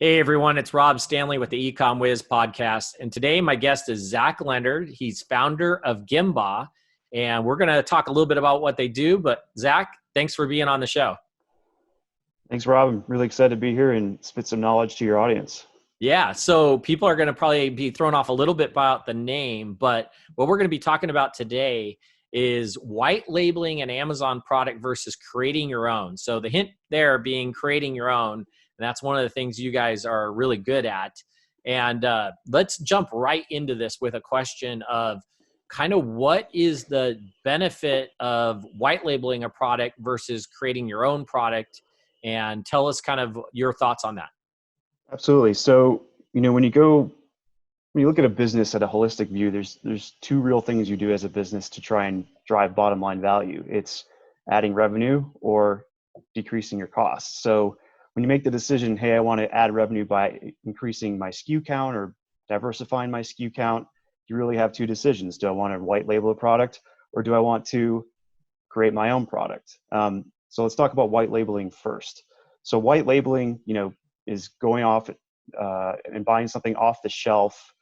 Hey everyone, it's Rob Stanley with the Ecom Wiz podcast. And today my guest is Zack Leonard. He's founder of Gembah. And we're going to talk a little bit about what they do. But Zack, thanks for being on the show. Thanks, Rob. I'm really excited to be here and spit some knowledge to your audience. Yeah, so people are going to probably be thrown off a little bit about the name. But what we're going to be talking about today is white labeling an Amazon product versus creating your own. So the hint there being creating your own. And that's one of the things you guys are really good at. And let's jump right into this with a question of kind of what is the benefit of white labeling a product versus creating your own product? And tell us kind of your thoughts on that. Absolutely. So, when you look at a business at a holistic view, there's two real things you do as a business to try and drive bottom line value. It's adding revenue or decreasing your costs. So when you make the decision, hey, I want to add revenue by increasing my SKU count or diversifying my SKU count, you really have two decisions. Do I want to white label a product or do I want to create my own product? So let's talk about white labeling first. So white labeling, is going off and buying something off the shelf.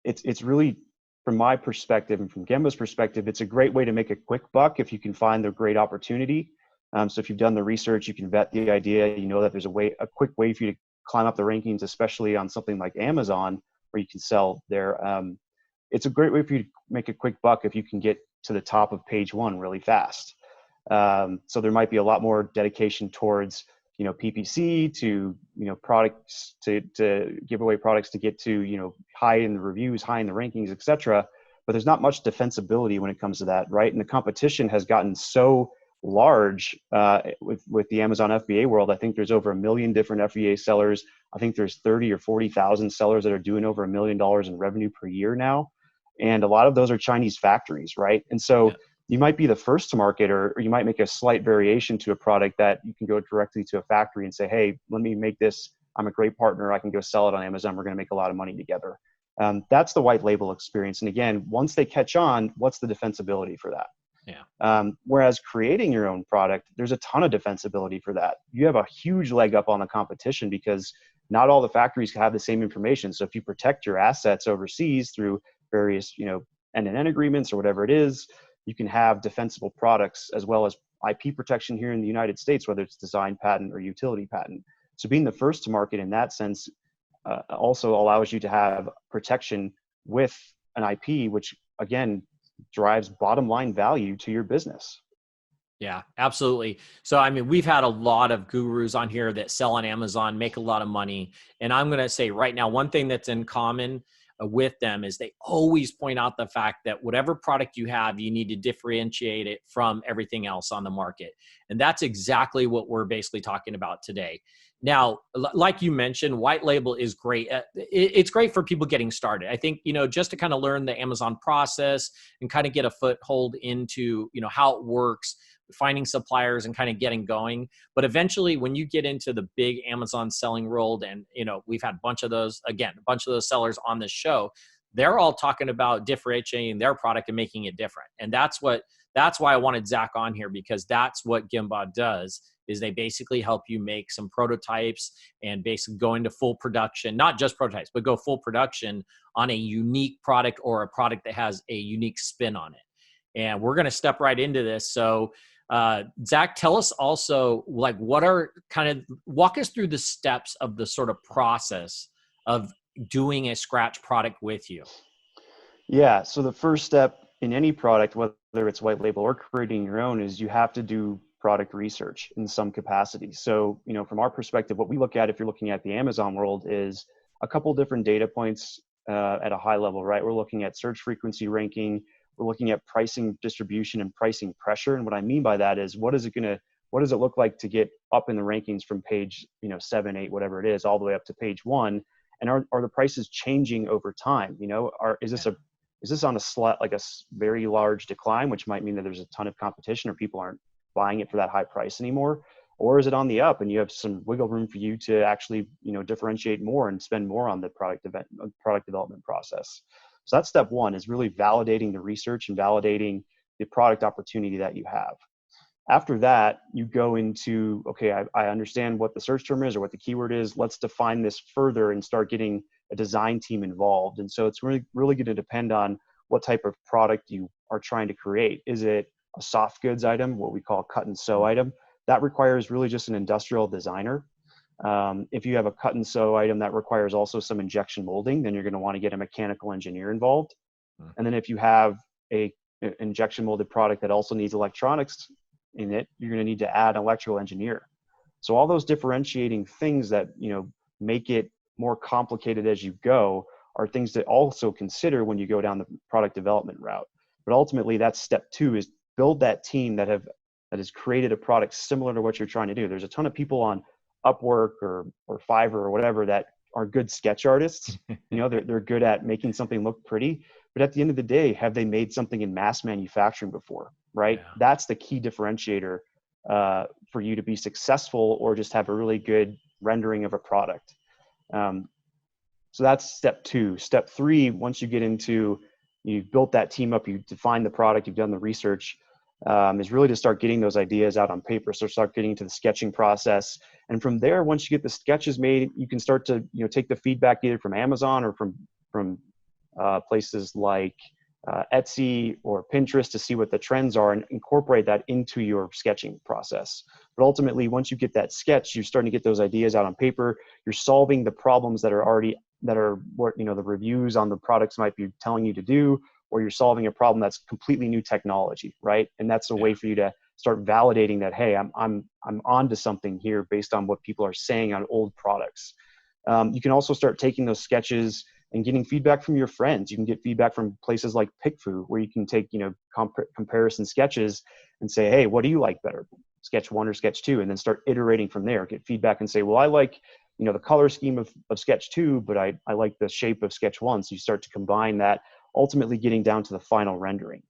It's really, from my perspective and from Gembah's perspective, it's a great way to make a quick buck if you can find the great opportunity. So if you've done the research, you can vet the idea. You know that there's a quick way for you to climb up the rankings, especially on something like Amazon, where you can sell there. It's a great way for you to make a quick buck if you can get to the top of page one really fast. So there might be a lot more dedication towards PPC to products to give away products to get to high in the reviews, high in the rankings, etc. But there's not much defensibility when it comes to that, right? And the competition has gotten so large with the Amazon FBA world. I think there's over 1 million different FBA sellers. I think there's 30 or 40,000 sellers that are doing over $1 million in revenue per year now, and a lot of those are Chinese factories, right? And so Yeah. you might be the first to market, or you might make a slight variation to a product that you can go directly to a factory and say, hey, let me make this. I'm a great partner. I can go sell it on Amazon. We're going to make a lot of money together. That's the white label experience. And again, once they catch on, what's the defensibility for that? Yeah. Whereas creating your own product, there's a ton of defensibility for that. You have a huge leg up on the competition because not all the factories have the same information. So if you protect your assets overseas through various, end-to-end agreements or whatever it is, you can have defensible products as well as IP protection here in the United States, whether it's design patent or utility patent. So being the first to market in that sense also allows you to have protection with an IP, which again drives bottom line value to your business. Yeah, absolutely. So, I mean, we've had a lot of gurus on here that sell on Amazon, make a lot of money. And I'm going to say right now, one thing that's in common with them is they always point out the fact that whatever product you have, you need to differentiate it from everything else on the market. And that's exactly what we're basically talking about today. Now, like you mentioned, white label is great. It's great for people getting started. I think, just to kind of learn the Amazon process and kind of get a foothold into, how it works, finding suppliers and kind of getting going. But eventually when you get into the big Amazon selling world, and we've had a bunch of those sellers on this show, they're all talking about differentiating their product and making it different. And that's why I wanted Zack on here, because that's what Gembah does, is they basically help you make some prototypes and basically go into full production, not just prototypes, but go full production on a unique product or a product that has a unique spin on it. And we're going to step right into this. So Zack, tell us also, like, walk us through the steps of the sort of process of doing a scratch product with you. Yeah. So the first step in any product, whether it's white label or creating your own, is you have to do product research in some capacity. So, from our perspective, what we look at, if you're looking at the Amazon world, is a couple different data points at a high level, right? We're looking at search frequency ranking. We're looking at pricing distribution and pricing pressure. And what I mean by that is, what does it look like to get up in the rankings from page, 7, 8, whatever it is, all the way up to page 1? And are the prices changing over time? Is this on a very large decline, which might mean that there's a ton of competition or people aren't buying it for that high price anymore? Or is it on the up and you have some wiggle room for you to actually, differentiate more and spend more on the product development process? So that's step one, is really validating the research and validating the product opportunity that you have. After that, you go into, okay, I understand what the search term is or what the keyword is. Let's define this further and start getting a design team involved. And so it's really, really going to depend on what type of product you are trying to create. Is it a soft goods item, what we call cut and sew item? That requires really just an industrial designer. If you have a cut and sew item that requires also some injection molding, then you're going to want to get a mechanical engineer involved. And then if you have a injection molded product that also needs electronics in it, you're going to need to add an electrical engineer. So all those differentiating things that, make it more complicated as you go are things to also consider when you go down the product development route. But ultimately, that's step 2, is build that team that has created a product similar to what you're trying to do. There's a ton of people on Upwork or Fiverr or whatever that are good sketch artists. They're good at making something look pretty. But at the end of the day, have they made something in mass manufacturing before, right? Yeah. That's the key differentiator for you to be successful or just have a really good rendering of a product. So that's step 2. Step 3, once you get into, you've built that team up, you define the product, you've done the research, is really to start getting those ideas out on paper. So start getting to the sketching process. And from there, once you get the sketches made, you can start to, take the feedback either from Amazon or from places like Etsy or Pinterest to see what the trends are and incorporate that into your sketching process. But ultimately, once you get that sketch, you're starting to get those ideas out on paper. You're solving the problems that are what the reviews on the products might be telling you to do, or you're solving a problem that's completely new technology, right? And that's a way for you to start validating that, hey, I'm onto something here based on what people are saying on old products. You can also start taking those sketches and getting feedback from your friends. You can get feedback from places like PickFu, where you can take, comparison sketches and say, hey, what do you like better, sketch 1 or sketch 2? And then start iterating from there. Get feedback and say, well, I like, the color scheme of sketch 2, but I like the shape of sketch 1. So you start to combine that, ultimately getting down to the final rendering.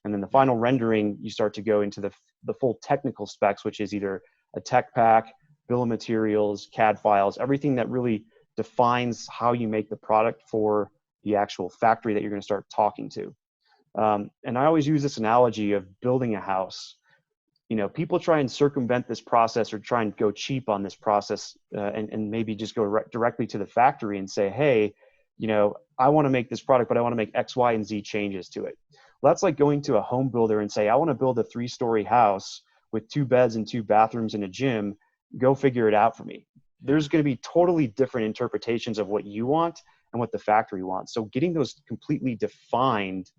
And then the final rendering, you start to go into the full technical specs, which is either a tech pack, bill of materials, CAD files, everything that really defines how you make the product for the actual factory that you're going to start talking to. And I always use this analogy of building a house. People try and circumvent this process or try and go cheap on this process and maybe just go directly to the factory and say, hey, I want to make this product, but I want to make X, Y, and Z changes to it. Well, that's like going to a home builder and say, I want to build a 3-story house with 2 beds and 2 bathrooms and a gym. Go figure it out for me. There's going to be totally different interpretations of what you want and what the factory wants. So getting those completely defined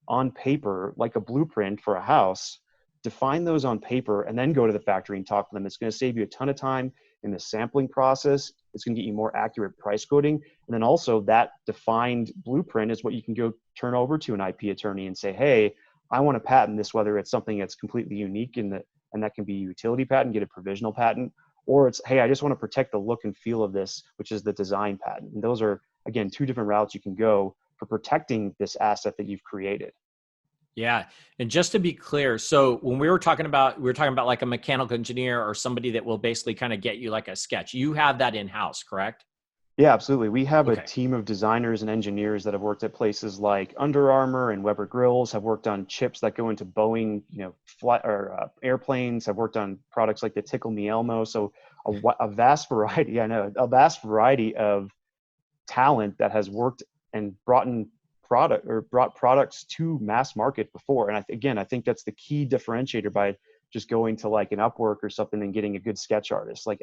on paper, like a blueprint for a house, define those on paper and then go to the factory and talk to them. It's going to save you a ton of time in the sampling process. It's going to get you more accurate price quoting. And then also that defined blueprint is what you can go turn over to an IP attorney and say, hey, I want to patent this, whether it's something that's completely unique and that can be a utility patent, get a provisional patent, or it's, hey, I just want to protect the look and feel of this, which is the design patent. And those are, again, 2 different routes you can go for protecting this asset that you've created. Yeah. And just to be clear, so when we were talking about like a mechanical engineer or somebody that will basically kind of get you like a sketch. You have that in-house, correct? Yeah, absolutely. We have a team of designers and engineers that have worked at places like Under Armour and Weber Grills, have worked on chips that go into Boeing, airplanes, have worked on products like the Tickle Me Elmo. So a vast variety, a vast variety of talent that has worked and brought products to mass market before. And I think that's the key differentiator by just going to like an Upwork or something and getting a good sketch artist. Like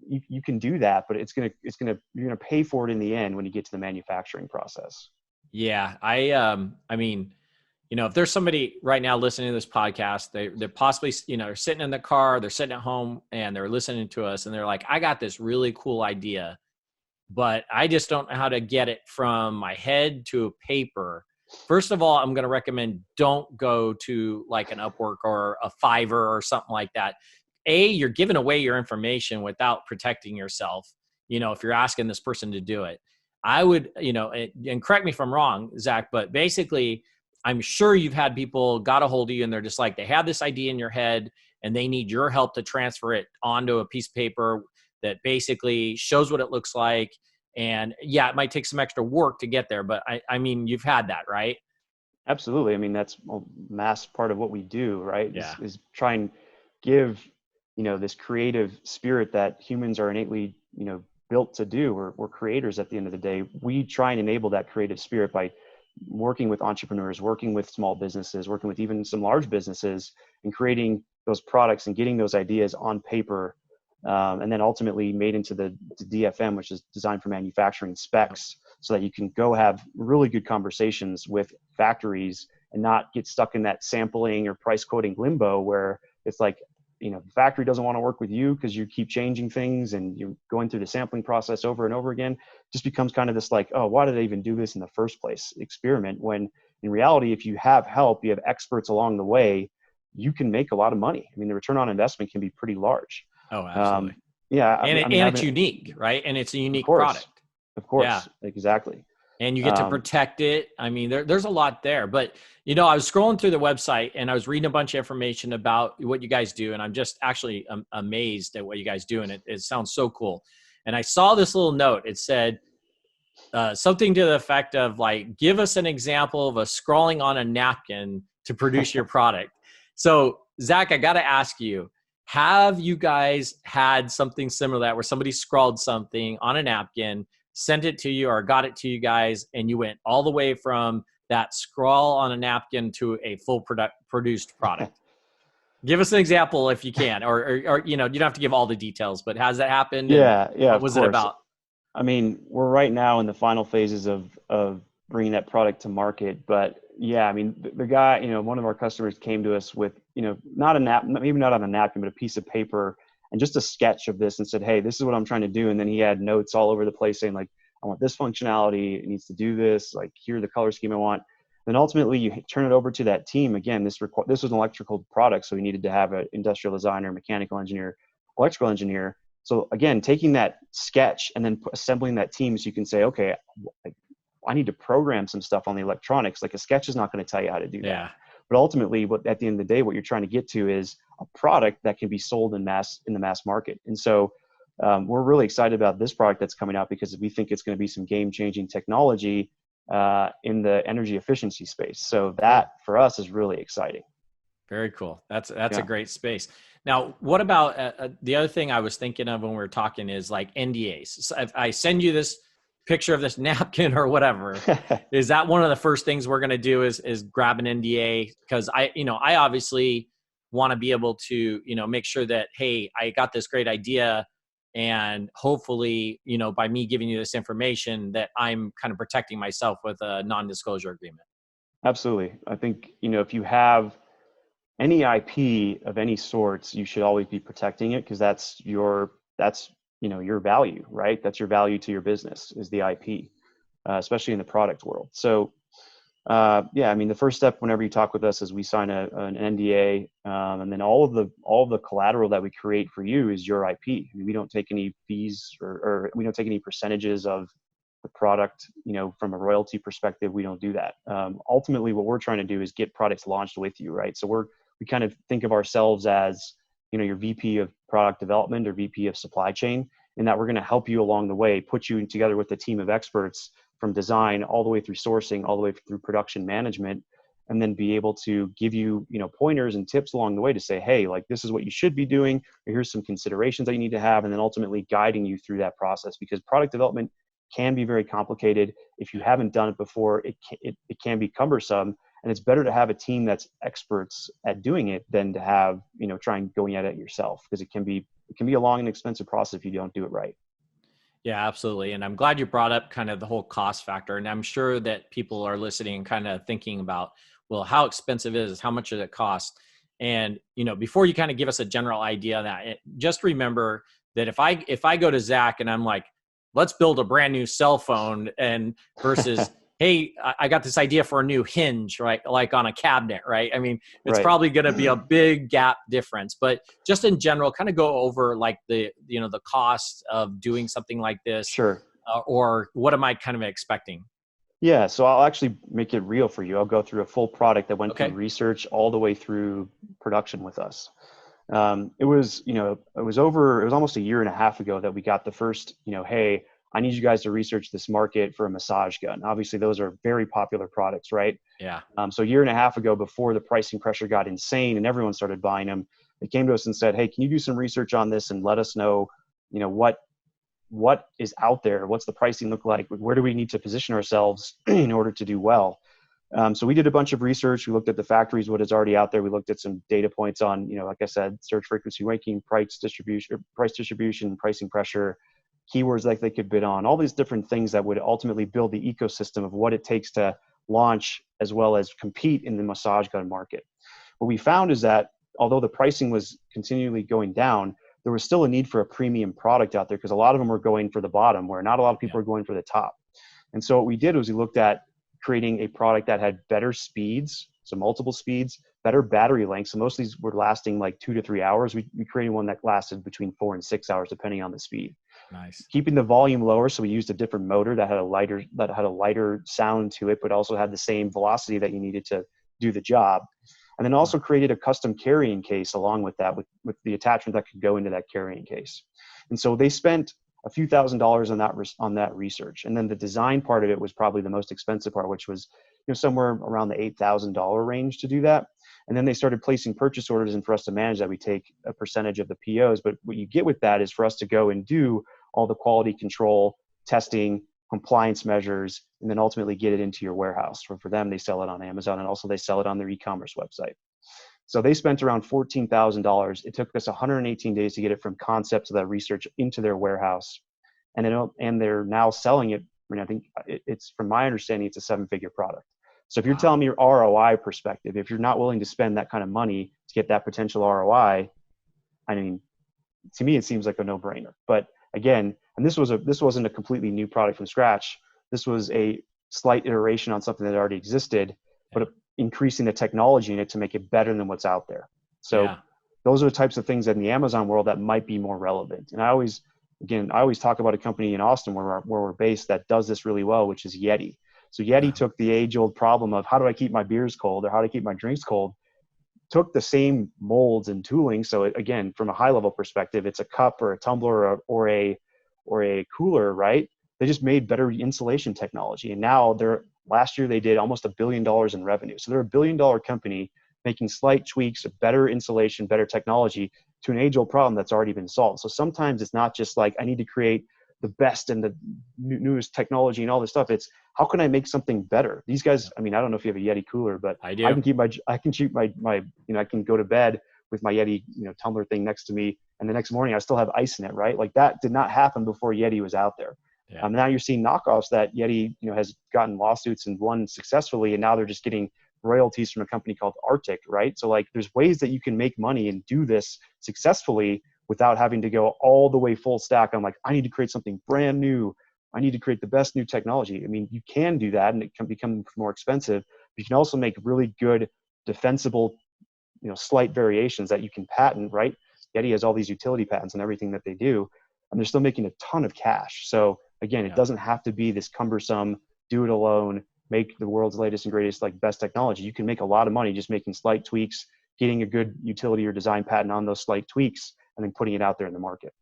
you can do that, but you're gonna pay for it in the end when you get to the manufacturing process. Yeah, I mean, if there's somebody right now listening to this podcast, they're possibly, they're sitting in the car, they're sitting at home, and they're listening to us, and they're like, I got this really cool idea, but I just don't know how to get it from my head to a paper. First of all, I'm going to recommend don't go to like an Upwork or a Fiverr or something like that. You're giving away your information without protecting yourself, if you're asking this person to do it. I would, and correct me if I'm wrong, Zach, but basically, I'm sure you've had people got a hold of you and they're just like, they have this idea in your head and they need your help to transfer it onto a piece of paper that basically shows what it looks like. And yeah, it might take some extra work to get there, but I mean, you've had that, right? Absolutely. I mean, that's a mass part of what we do, right? Yeah. Is try and give, this creative spirit that humans are innately, built to do. We're creators at the end of the day. We try and enable that creative spirit by working with entrepreneurs, working with small businesses, working with even some large businesses, and creating those products and getting those ideas on paper, and then ultimately made into the DFM, which is designed for manufacturing specs, so that you can go have really good conversations with factories and not get stuck in that sampling or price quoting limbo where it's like, the factory doesn't want to work with you because you keep changing things and you're going through the sampling process over and over again. Just becomes kind of this like, oh, why did I even do this in the first place experiment? When in reality, if you have help, you have experts along the way, you can make a lot of money. I mean, the return on investment can be pretty large. Oh, Um, absolutely. yeah, And I mean, it's having, unique, right? And it's a of unique course, product. of Yeah. course, exactly. And you get to Um, protect it. I mean, there's a lot there. But I was scrolling through the website and I was reading a bunch of information about what you guys do, and I'm just actually amazed at what you guys do, and it sounds so cool. And I saw this little note. It said something to the effect of like, give us an example of a scrawling on a napkin to produce your product. So Zach, I got to ask you, have you guys had something similar to that where somebody scrawled something on a napkin, sent it to you or got it to you guys, and you went all the way from that scrawl on a napkin to a full produced product? Give us an example if you can, or you don't have to give all the details, but has that happened, and yeah, yeah, what of was it course. about? I mean, we're right now in the final phases of bringing that product to market. But yeah, I mean, the guy, one of our customers came to us with, not a maybe not on a napkin, but a piece of paper and just a sketch of this and said, hey, this is what I'm trying to do. And then he had notes all over the place saying like, I want this functionality. It needs to do this. Like, here are the color scheme I want. Then ultimately you turn it over to that team. Again, this was an electrical product, so we needed to have an industrial designer, mechanical engineer, electrical engineer. So again, taking that sketch and then assembling that team, so you can say, okay, I need to program some stuff on the electronics. Like, a sketch is not going to tell you how to do that. Yeah. But ultimately, at the end of the day, what you're trying to get to is a product that can be sold in the mass market. And so we're really excited about this product that's coming out because we think it's going to be some game-changing technology in the energy efficiency space. So Cool. that for us is really exciting. Very cool. That's a Yeah. great space. Now, what about the other thing I was thinking of when we were talking is like NDAs. So if I send you this picture of this napkin or whatever, is that one of the first things we're going to do is grab an NDA? Because I obviously want to be able to, make sure that, hey, I got this great idea, and hopefully, by me giving you this information, that I'm kind of protecting myself with a non-disclosure agreement. Absolutely. I think, if you have any IP of any sorts, you should always be protecting it because that's your value, right? That's your value to your business is the IP, especially in the product world. So yeah, I mean, the first step whenever you talk with us is we sign an NDA, and then all of the collateral that we create for you is your IP. I mean, we don't take any fees or we don't take any percentages of the product. From a royalty perspective, we don't do that. Ultimately, what we're trying to do is get products launched with you, right? So we kind of think of ourselves as your VP of product development or VP of supply chain, in that we're going to help you along the way, put you together with a team of experts from design all the way through sourcing, all the way through production management, and then be able to give you, pointers and tips along the way to say, hey, like, this is what you should be doing, or here's some considerations that you need to have, and then ultimately guiding you through that process. Because product development can be very complicated. If you haven't done it before, it can be cumbersome, and it's better to have a team that's experts at doing it than to have, trying going at it yourself, because it can be a long and expensive process if you don't do it right. Yeah, absolutely. And I'm glad you brought up kind of the whole cost factor. And I'm sure that people are listening and kind of thinking about, well, how expensive is it? How much does it cost? And, before you kind of give us a general idea of that, just remember that if I go to Zach and I'm like, let's build a brand new cell phone, and versus, hey, I got this idea for a new hinge, right? Like on a cabinet, right? I mean, it's Right. probably going to be a big gap difference, but just in general, kind of go over like the cost of doing something like this, Sure. or what am I kind of expecting? Yeah, so I'll actually make it real for you. I'll go through a full product that went through Okay. research all the way through production with us. It was almost a year and a half ago that we got the first, hey, I need you guys to research this market for a massage gun. Obviously, those are very popular products, right? Yeah. So a year and a half ago, before the pricing pressure got insane and everyone started buying them, they came to us and said, hey, can you do some research on this and let us know, what is out there? What's the pricing look like? Where do we need to position ourselves in order to do well? So we did a bunch of research. We looked at the factories, what is already out there. We looked at some data points on, like I said, search frequency ranking, price distribution, pricing pressure, keywords like they could bid on, all these different things that would ultimately build the ecosystem of what it takes to launch as well as compete in the massage gun market. What we found is that although the pricing was continually going down, there was still a need for a premium product out there because a lot of them were going for the bottom where not a lot of people are going for the top. And so what we did was we looked at creating a product that had better speeds, so multiple speeds, better battery length. So most of these were lasting like 2 to 3 hours. We created one that lasted between 4 and 6 hours, depending on the speed. Nice. Keeping the volume lower, so we used a different motor that had a lighter sound to it, but also had the same velocity that you needed to do the job. And then also created a custom carrying case along with that, with the attachment that could go into that carrying case. And so they spent a few $1,000s on that research. And then the design part of it was probably the most expensive part, which was somewhere around the $8,000 range to do that. And then they started placing purchase orders, and for us to manage that, we take a percentage of the POs. But what you get with that is for us to go and do all the quality control, testing, compliance measures, and then ultimately get it into your warehouse. For them, they sell it on Amazon, and also they sell it on their e-commerce website. So they spent around $14,000. It took us 118 days to get it from concept to that research into their warehouse. And they're now selling it. I mean, I think it's, from my understanding, it's a 7-figure product. So if you're telling me your ROI perspective, if you're not willing to spend that kind of money to get that potential ROI, I mean, to me, it seems like a no-brainer. But again, and this wasn't a completely new product from scratch. This was a slight iteration on something that already existed, but increasing the technology in it to make it better than what's out there. So those are the types of things that in the Amazon world that might be more relevant. And I always talk about a company in Austin where we're based that does this really well, which is Yeti. So Yeti took the age-old problem of how do I keep my beers cold or how to keep my drinks cold, took the same molds and tooling. So again, from a high-level perspective, it's a cup or a tumbler or a cooler, right? They just made better insulation technology. And now last year they did almost $1 billion in revenue. So they're a $1 billion company making slight tweaks of better insulation, better technology to an age-old problem that's already been solved. So sometimes it's not just like, I need to create the best and the newest technology and all this stuff. It's how can I make something better? These guys, I mean, I don't know if you have a Yeti cooler, but I can keep I can go to bed with my Yeti, tumbler thing next to me. And the next morning I still have ice in it, right? Like that did not happen before Yeti was out there. Now you're seeing knockoffs that Yeti, has gotten lawsuits and won successfully. And now they're just getting royalties from a company called Arctic, right? So like there's ways that you can make money and do this successfully without having to go all the way full stack. I'm like, I need to create something brand new. I need to create the best new technology. I mean, you can do that and it can become more expensive. You can also make really good defensible, slight variations that you can patent, right? Yeti has all these utility patents and everything that they do, and they're still making a ton of cash. So again, it doesn't have to be this cumbersome, do it alone, make the world's latest and greatest, like best technology. You can make a lot of money just making slight tweaks, getting a good utility or design patent on those slight tweaks, and then putting it out there in the market.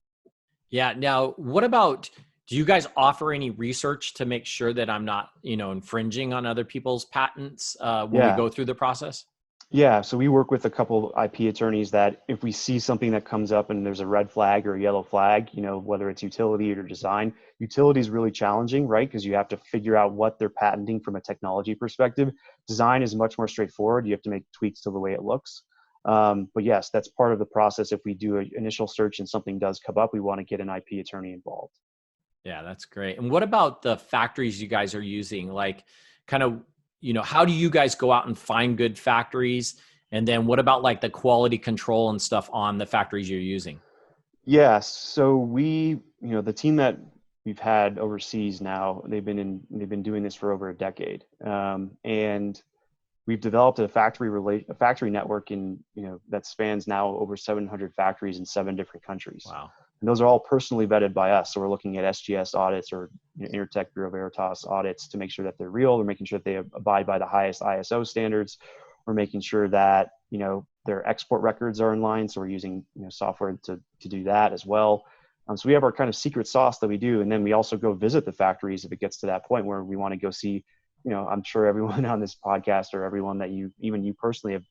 Yeah. Now, what about, do you guys offer any research to make sure that I'm not, infringing on other people's patents when we go through the process? Yeah. So we work with a couple IP attorneys that if we see something that comes up and there's a red flag or a yellow flag, whether it's utility or design, utility is really challenging, right? Because you have to figure out what they're patenting from a technology perspective. Design is much more straightforward. You have to make tweaks to the way it looks. But yes, that's part of the process. If we do an initial search and something does come up, we want to get an IP attorney involved. Yeah, that's great. And what about the factories you guys are using? Like kind of, how do you guys go out and find good factories? And then what about like the quality control and stuff on the factories you're using? Yeah. So the team that we've had overseas now, they've been doing this for over a decade. And we've developed a factory network that spans now over 700 factories in 7 different countries. Wow. And those are all personally vetted by us. So we're looking at SGS audits or Intertech Bureau Veritas audits to make sure that they're real. We're making sure that they abide by the highest ISO standards. We're making sure that, their export records are in line. So we're using, software to do that as well. So we have our kind of secret sauce that we do. And then we also go visit the factories if it gets to that point where we want to go see, I'm sure everyone on this podcast or everyone that even you personally have,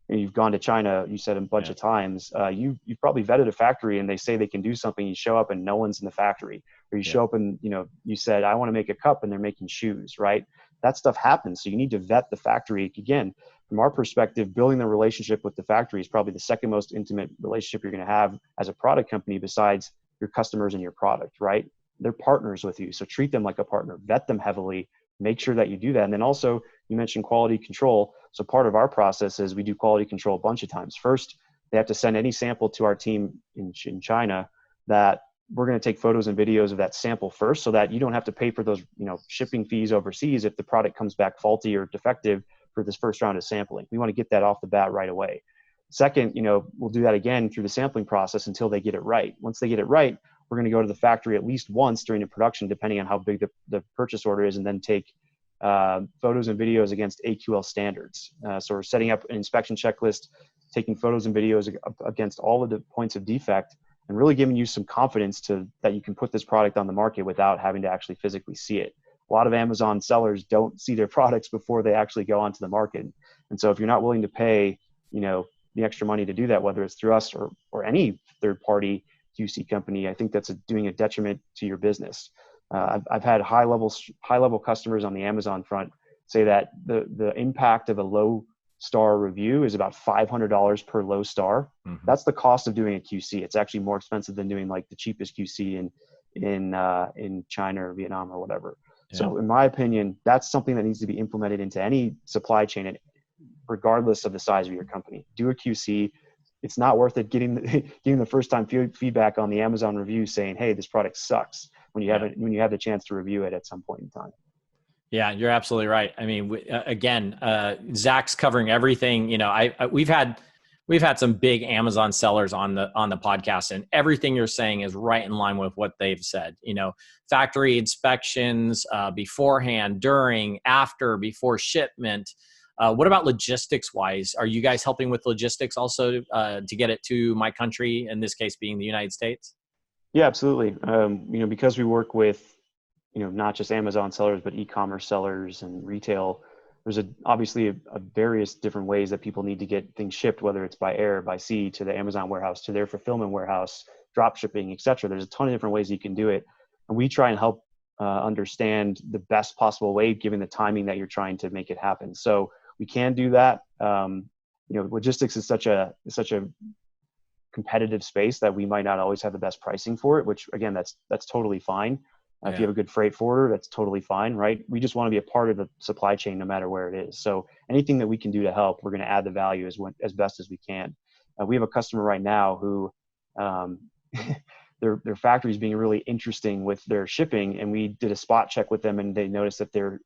you've gone to China, you said a bunch of times, you've probably vetted a factory and they say they can do something. You show up and no one's in the factory, or you show up and, you said, I want to make a cup and they're making shoes, right? That stuff happens. So you need to vet the factory. Again, from our perspective, building the relationship with the factory is probably the second most intimate relationship you're going to have as a product company besides your customers and your product, right? They're partners with you. So treat them like a partner, vet them heavily, make sure that you do that. And then also you mentioned quality control. So part of our process is we do quality control a bunch of times. First, they have to send any sample to our team in China that we're going to take photos and videos of that sample first so that you don't have to pay for those, shipping fees overseas if the product comes back faulty or defective for this first round of sampling. We want to get that off the bat right away. Second, we'll do that again through the sampling process until they get it right. Once they get it right, we're going to go to the factory at least once during the production, depending on how big the purchase order is, and then take photos and videos against AQL standards. So we're setting up an inspection checklist, taking photos and videos against all of the points of defect, and really giving you some confidence that you can put this product on the market without having to actually physically see it. A lot of Amazon sellers don't see their products before they actually go onto the market. And so if you're not willing to pay, the extra money to do that, whether it's through us or any third-party QC company, I think that's doing a detriment to your business. I've had high-level customers on the Amazon front say that the impact of a low star review is about $500 per low star. Mm-hmm. That's the cost of doing a QC. It's actually more expensive than doing like the cheapest QC in China or Vietnam or whatever. Yeah. So in my opinion, that's something that needs to be implemented into any supply chain, regardless of the size of your company. Do a QC. It's not worth it getting the first time feedback on the Amazon review saying, hey, this product sucks, when you have the chance to review it at some point in time. Yeah, you're absolutely right. I mean, Zach's covering everything. We've had some big Amazon sellers on the podcast, and everything you're saying is right in line with what they've said. Factory inspections, beforehand, during, after, before shipment. What about logistics wise? Are you guys helping with logistics also to get it to my country, in this case being the United States? Yeah, absolutely. Because we work with, not just Amazon sellers, but e-commerce sellers and retail, there's obviously various different ways that people need to get things shipped, whether it's by air, by sea, to the Amazon warehouse, to their fulfillment warehouse, drop shipping, et cetera. There's a ton of different ways you can do it. And we try and help understand the best possible way, given the timing that you're trying to make it happen. So we can do that. Logistics is such a competitive space that we might not always have the best pricing for it, which again, that's totally fine. If you have a good freight forwarder, that's totally fine, right? We just want to be a part of the supply chain no matter where it is. So anything that we can do to help, we're going to add the value as best as we can. We have a customer right now who their factory is being really interesting with their shipping, and we did a spot check with them, and they noticed that their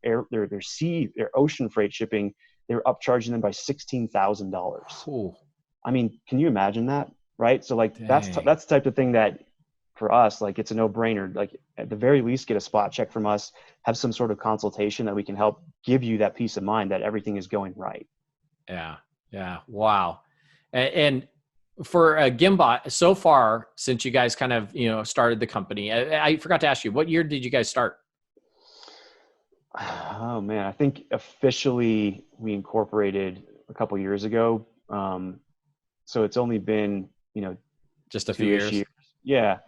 ocean freight shipping, they were upcharging them by $16,000. I mean, can you imagine that? Right? So like, that's the type of thing that for us, like, it's a no-brainer. Like, at the very least, get a spot check from us, have some sort of consultation that we can help give you that peace of mind that everything is going right. Yeah. Wow. And for Gembah, so far, since you guys kind of, started the company, I forgot to ask you, what year did you guys start? Oh man, I think officially we incorporated a couple years ago. So it's only been, just a few years. Yeah.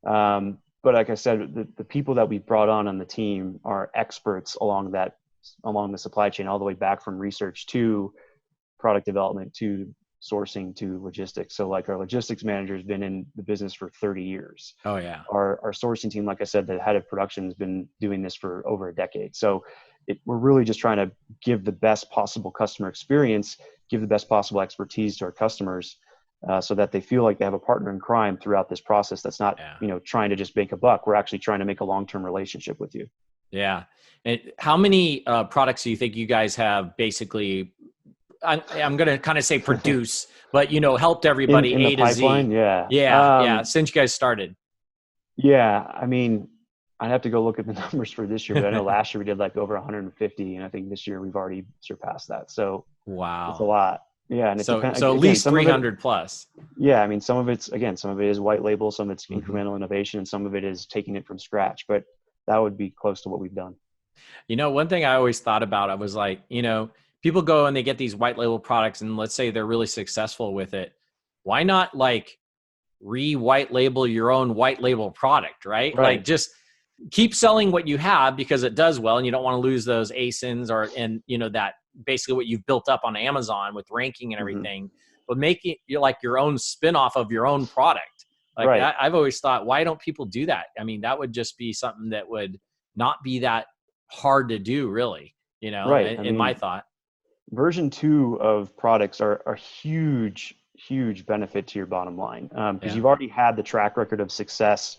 But like I said, the people that we brought on the team are experts along the supply chain, all the way back from research to product development to sourcing to logistics. So like, our logistics manager has been in the business for 30 years. Oh yeah. Our sourcing team, like I said, the head of production has been doing this for over a decade. So we're really just trying to give the best possible customer experience, give the best possible expertise to our customers, so that they feel like they have a partner in crime throughout this process. That's not, trying to just make a buck. We're actually trying to make a long-term relationship with you. Yeah. And how many products do you think you guys have basically, I'm going to kind of say produce, but, helped everybody in the pipeline? Yeah. Since you guys started. Yeah. I mean, I'd have to go look at the numbers for this year, but I know last year we did like over 150, and I think this year we've already surpassed that. So wow, it's a lot. Yeah, and it depends. So at Again, least some of it, 300 plus. yeah, I mean, some of it's, again, some of it is white label, some of it's Mhm. incremental innovation, and some of it is taking it from scratch. But that would be close to what we've done. One thing I always thought about, I was like, people go and they get these white label products, and let's say they're really successful with it. Why not like re-white label your own white label product, right? Like Right. just keep selling what you have because it does well, and you don't want to lose those ASINs and that basically what you've built up on Amazon with ranking and Hmm. everything, but make it like your own spin-off of your own product. Like Right. I've always thought, why don't people do that? I mean, that would just be something that would not be that hard to do, really, Right. I in my mean, thought. version two of products are huge, huge benefit to your bottom line, because Yeah. you've already had the track record of success.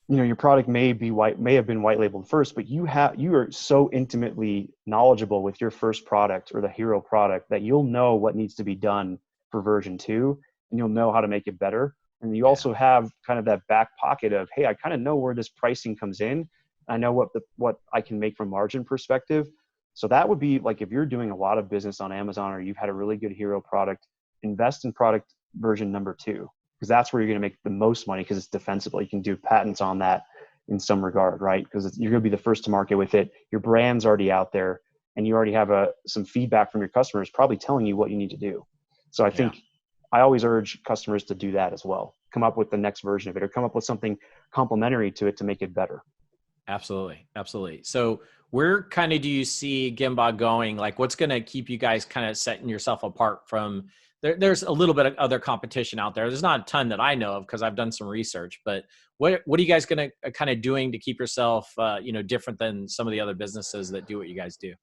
Your product may have been white labeled first, but you are so intimately knowledgeable with your first product or the hero product that you'll know what needs to be done for version two, and you'll know how to make it better. And you Yeah. also have kind of that back pocket of, hey, I kind of know where this pricing comes in. I know what I can make from margin perspective. So that would be like, if you're doing a lot of business on Amazon or you've had a really good hero product, invest in product version number two, because that's where you're going to make the most money, because it's defensible. You can do patents on that in some regard, right? Because you're going to be the first to market with it. Your brand's already out there, and you already have some feedback from your customers probably telling you what you need to do. So I Yeah. think I always urge customers to do that as well. Come up with the next version of it, or come up with something complementary to it to make it better. Absolutely. Absolutely. So where kind of do you see Gembah going? Like what's going to keep you guys kind of setting yourself apart from there's a little bit of other competition out there. There's not a ton that I know of because I've done some research, but what are you guys going to kind of doing to keep yourself, different than some of the other businesses that do what you guys do?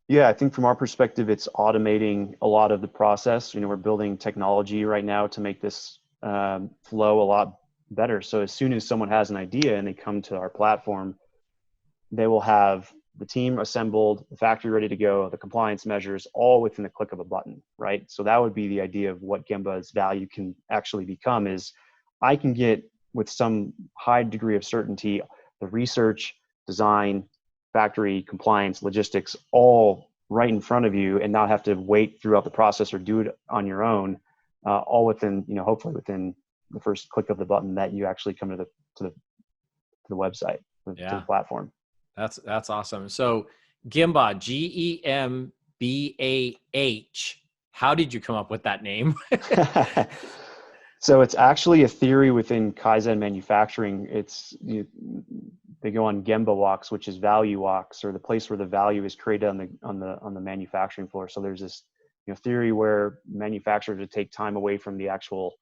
Yeah, I think from our perspective, it's automating a lot of the process. We're building technology right now to make this flow a lot better. So as soon as someone has an idea and they come to our platform, they will have the team assembled, the factory ready to go, the compliance measures, all within the click of a button, right? So that would be the idea of what Gembah's value can actually become is I can get, with some high degree of certainty, the research, design, factory, compliance, logistics, all right in front of you, and not have to wait throughout the process or do it on your own, all within, hopefully within the first click of the button that you actually come to the website, to the Yeah. platform. That's awesome. So Gembah, Gembah. How did you come up with that name? So it's actually a theory within Kaizen manufacturing. They go on Gembah walks, which is value walks, or the place where the value is created on the manufacturing floor. So there's this theory where manufacturers would take time away from the actual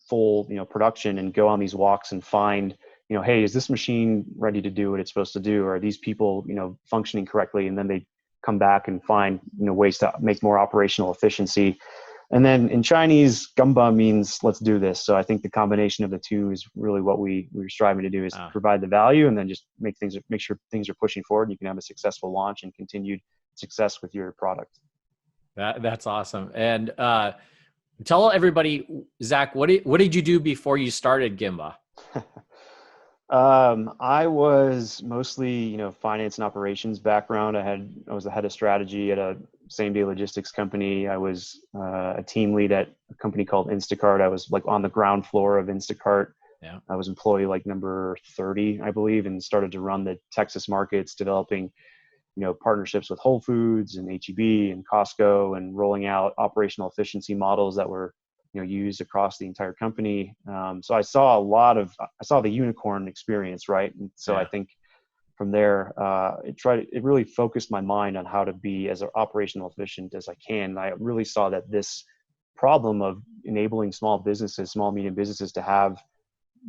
full production and go on these walks and find hey, is this machine ready to do what it's supposed to do? Or are these people functioning correctly? And then they come back and find ways to make more operational efficiency. And then in Chinese, Gembah means let's do this. So I think the combination of the two is really what we're striving to do, is Oh, provide the value and then just make sure things are pushing forward. And you can have a successful launch and continued success with your product. that's awesome. And tell everybody, Zach, what did you do before you started Gembah? I was mostly, finance and operations background. I was the head of strategy at a same day logistics company. I was a team lead at a company called Instacart. I was like on the ground floor of Instacart. Yeah. I was employee like number 30, I believe, and started to run the Texas markets, developing, partnerships with Whole Foods and H-E-B and Costco, and rolling out operational efficiency models that were used across the entire company. So I saw the unicorn experience, right? And so I Yeah. think from there, it really focused my mind on how to be as operational efficient as I can. And I really saw that this problem of enabling small medium businesses to have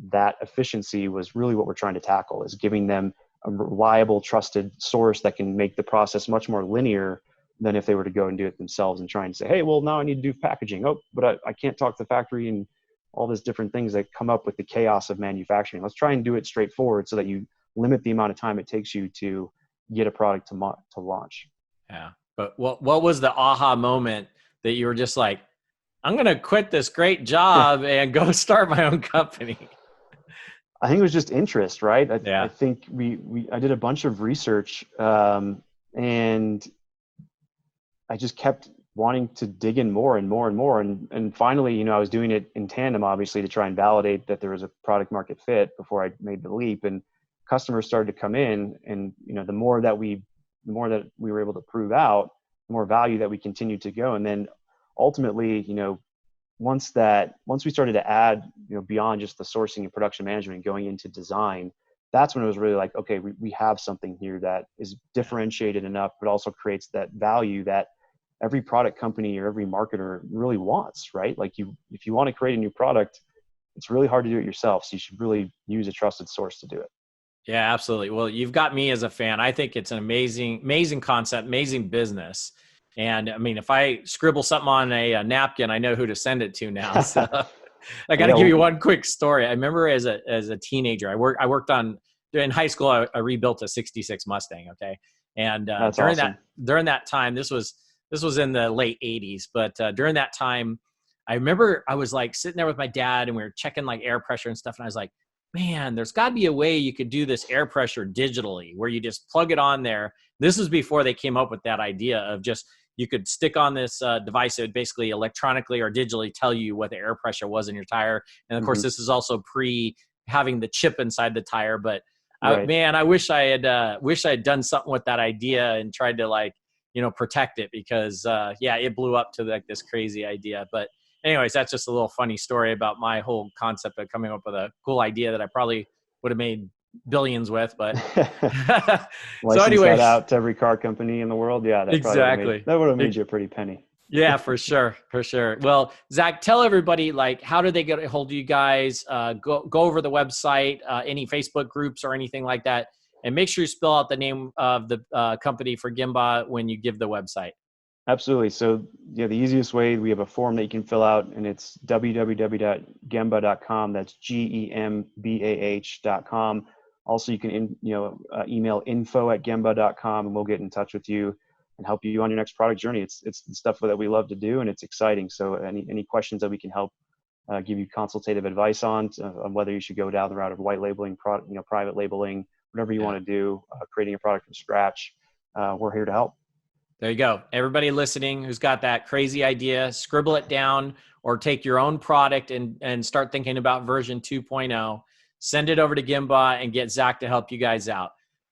that efficiency was really what we're trying to tackle, is giving them a reliable, trusted source that can make the process much more linear than if they were to go and do it themselves and try and say, hey, well, now I need to do packaging. Oh, but I can't talk to the factory and all these different things that come up with the chaos of manufacturing. Let's try and do it straightforward so that you limit the amount of time it takes you to get a product to launch. Yeah. But what was the aha moment that you were just like, I'm going to quit this great job and go start my own company? I think it was just interest, right? I Yeah. think I did a bunch of research, and I just kept wanting to dig in more and more and more. And finally, you know, I was doing it in tandem, obviously, to try and validate that there was a product market fit before I made the leap. And customers started to come in, and, you know, the more that we were able to prove out, the more value that we continued to go. And then ultimately, you know, once we started to add, you know, beyond just the sourcing and production management, going into design, that's when it was really like, okay, we have something here that is differentiated enough, but also creates that value that every product company or every marketer really wants, right? Like, if you want to create a new product, it's really hard to do it yourself. So you should really use a trusted source to do it. Yeah, absolutely. Well, you've got me as a fan. I think it's an amazing concept, amazing business. And I mean, if I scribble something on a napkin, I know who to send it to now. So I got to give you one quick story. I remember as a teenager, I worked on, in high school, I rebuilt a '66 Mustang. Okay. And That's during awesome. that time, this was in the late '80s, but during that time, I remember I was like sitting there with my dad, and we were checking like air pressure and stuff. And I was like, man, there's got to be a way you could do this air pressure digitally, where you just plug it on there. This was before they came up with that idea of just, you could stick on this device that would basically electronically or digitally tell you what the air pressure was in your tire. And of course, this is also pre having the chip inside the tire. But Right. man, I wish I had done something with that idea and tried to, like, you know, protect it, because yeah, it blew up to like this crazy idea. But anyways, that's just a little funny story about my whole concept of coming up with a cool idea that I probably would have made billions with. But so License that anyways, out to every car company in the world. Yeah, that probably exactly. would have made you a pretty penny. Yeah, for sure. For sure. Well, Zach, tell everybody, like, how do they get a hold of you guys? Go over the website, any Facebook groups or anything like that. And make sure you spell out the name of the company for Gembah when you give the website. Absolutely. So, yeah, the easiest way, we have a form that you can fill out, and it's www.gembah.com. That's GEMBAH.com. Also, you can email info@gembah.com, and we'll get in touch with you and help you on your next product journey. It's the stuff that we love to do, and it's exciting. So any questions that we can help give you consultative advice on whether you should go down the route of white labeling, private labeling, whatever you want to do, creating a product from scratch, we're here to help. There you go. Everybody listening who's got that crazy idea, scribble it down, or take your own product and start thinking about version 2.0. Send it over to Gembah and get Zach to help you guys out.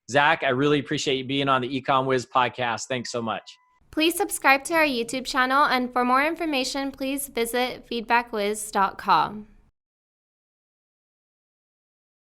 Zach, I really appreciate you being on the Ecom Wiz podcast. Thanks so much. Please subscribe to our YouTube channel, and for more information, please visit feedbackwiz.com.